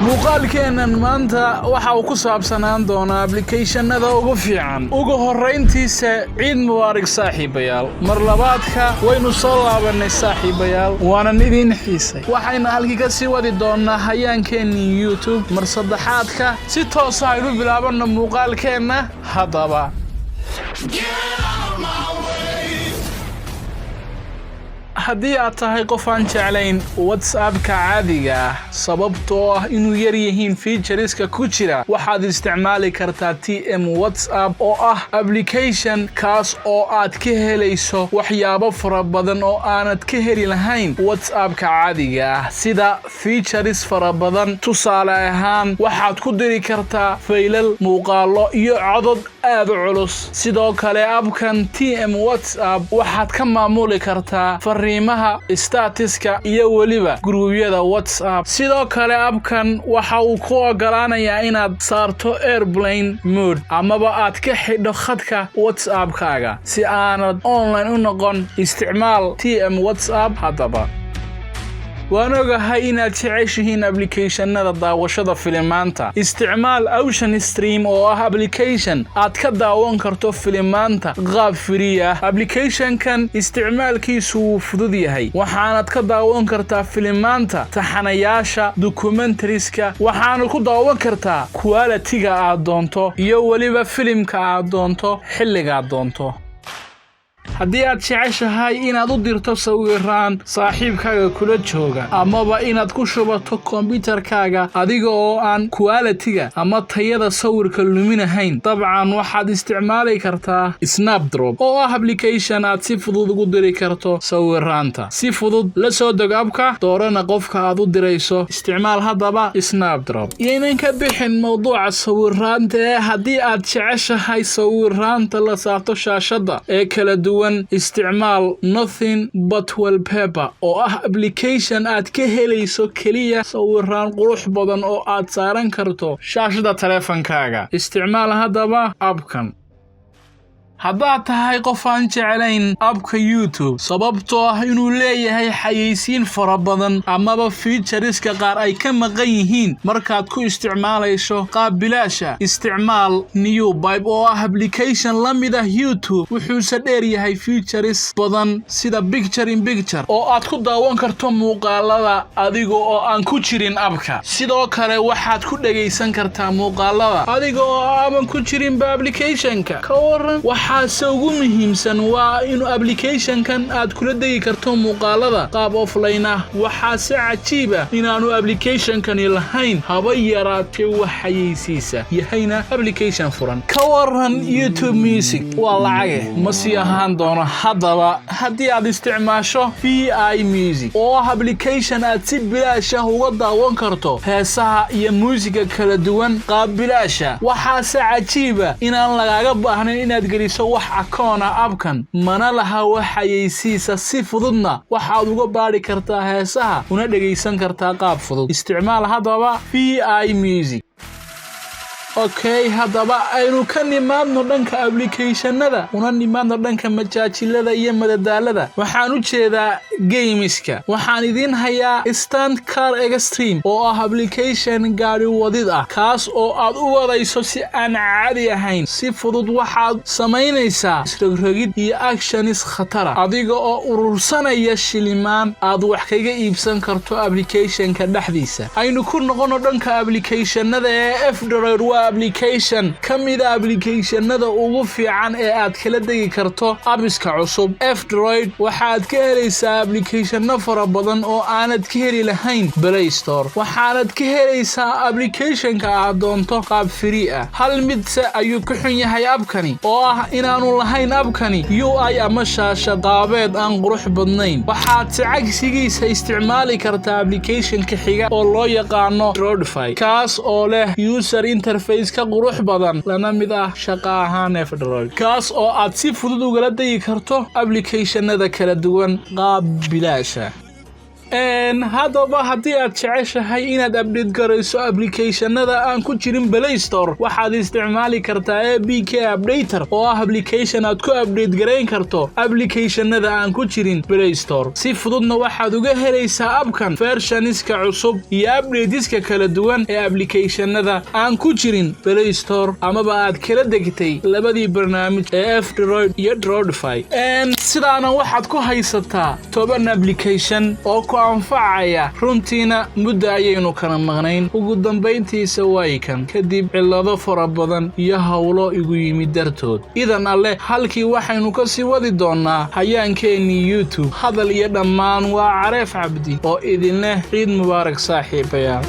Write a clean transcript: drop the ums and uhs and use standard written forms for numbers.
muuqaalkeenan maanta waxa uu ku saabsanaan doonaa applicationada ugu fiican ugu horeyntiisa ciid mubaarak saaxiibayaal mar labaadka waynu soo laabanay saaxiibayaal waana idin xiisay waxayna halkii ka sii wadi doonaa hayaankeenii YouTube mar saddexaadka si toos ah aynu bilaabano muuqaalkeena hadaba haddii aad tahay qof aan jeclayn WhatsApp-ka caadiga ah sababtoo ah inuu yar yihiin featureska ku jira waxaad isticmaali kartaa TM WhatsApp oo ah application kaas oo aad ka helayso waxyaabo fara badan oo aanad ka heli lahayn WhatsApp-ka caadiga ah sida features fara badan tusaale ahaan waxaad ku diri kartaa faylal muuqaalo iyo codad aad u culus sidoo kale abkan TM WhatsApp waxaad ka maamuli kartaa fariimaha statuska iyo waliba gruubyada WhatsApp sidoo kale abkan waxa uu ku ogolaanayaa inaad saarto airplane mode amaba aad ka xidho khadka WhatsApp-kaaga si aanad online u noqon isticmaal TM WhatsApp hadaba waan ogahay inaad jeceshihiin applicationada daawashada filimaanta isticmaal Ocean Stream oo ah application aad ka daawan karto filimaanta qaab free ah application-kan isticmaalkiisu wuu fudud yahay waxaanad ka daawan kartaa filimaanta taxanayaasha documentaries-ka waxaanad ku daawan kartaa quality-ga aad doonto iyo waliba filimka aad doonto xilliga aad doonto haddii aad jeceshahay inaad u dirto sawiraan saaxiibkaaga kula jooga amaba inaad ku shubato kombiyuutarkaaga adiga oo aan quality-ga ama tayada sawirka luminahayn dabcan waxaad isticmaali kartaa Snapdrop oo ah application aad si fudud ugu diri karto sawiraanta si fudud la soo deg abka doorana qofka aad u dirayso isticmaal hadaba Snapdrop inaan ka bixin mowduuca sawiraanta haddii aad jeceshahay sawiraanta la saarto shaashada ee kala duwan isticmaal Nothing But Wallpaper oo ah application aad ka helayso kaliya sawiraan qurux badan oo aad saaran karto shaashada taleefankaaga isticmaal hadaba abkan haddaad tahay qof aan jeclayn abka YouTube sababtoo ah inuu leeyahay xayeysiin fara badan amaba featureska qaar ay ka maqan yihiin markaad ku isticmaalayso qaab bilaasha isticmaal Newbipe oo ah application la mid ah YouTube wuxuu dheer yahay features badan sida picture in picture oo aad ku daawan karto muuqaalada adiga oo aan ku jirin abka sidoo kale waxaad ku dhageysan kartaa muuqaalada adiga oo aan ku jirin application-ka ka waran waxa ugu muhiimsan waa inuu application-kan aad kula degi karto muuqaalada qaab offline ah waxa si cajiib ah inaanu application-kani lahayn haba yaraatee waxaysiisa yahayna application furan ka waran YouTube Music waa lacag ma sii ahaan doono hadaba haddii aad isticmaasho VI Music oo ah application aad si bilaash ah uga daawan karto heesaha iyo muusiga kala duwan qaab bilaash ah waxa si cajiib ah inaan lagaaga baahnayn inaad geliso wax akoona abkan mana laha waxaysiisa si fududna waxaad uga baari kartaa heesaha una dhageysan kartaa qaab fudud isticmaal hadaba VI Music okay hadaba aynu ka nimaadno dhanka applicationada una nimaadno dhanka majaajilada iyo madadaalada waxaan u jeedaa gameska waxaan idin hayaa Stunt Car Extreme oo ah application gaari wadid ah kaas oo aad u wadayso si aan caadi ahayn si fudud waxaad samaynaysaa isrogrogid iyo actions khatar adiga oo urursanaya shilimaan aad wax kaga iibsan karto application-ka dhexdiisa aynu ku noqono dhanka applicationada ee F-Droid application kamida applicationada ugu fiican ee aad kala degi karto apps-ka cusub F-Droid waxaad ka helaysaa applicationo fara badan oo aanad ka heli lahayn Play Store waxaanad ka helaysaa application-ka aad doonto qaab free ah hal midse ayuu ku xun yahay abkani oo ah inaanu lahayn abkani UI ama shaashad qaabeed aan qurux badnayn waxaad si cagsigiisa isticmaali kartaa application-ka xiga oo loo yaqaano Droidify kaas oo leh user interface ka qurux badan lana mid ah shaqo ahaan F-Droid kaas oo aad si fudud uga degi karto applicationada kala duwan qaab bilaash ah haddaba haddii aad jeceshahay inaad update garayso applicationada aan ku jirin Play Store waxaad isticmaali kartaa APK Updater oo ah application aad ku update garayn karto applicationada aan ku jirin Play Store si fududna waxaad uga helaysaa abkan versionska cusub iyo updateska kala duwan ee applicationada aan ku jirin Play Store amaba aad kala degtay labadii barnaamij ee F-Droid iyo Droidify sidaana waxaad ku haysataa 10 application oo ku anfacaya runtiina muddo ayaynu kala maqnayn ugu dambeyntiisa way kan kadib cilado fara badan iyo hawlo igu yimid dartood idan alle halkii waxaynu ka sii wadi doonaa hayaankeenii YouTube hadal iyo dhammaan waa Careef Cabdi oo idin leh ciid mubaarak saaxiibayaal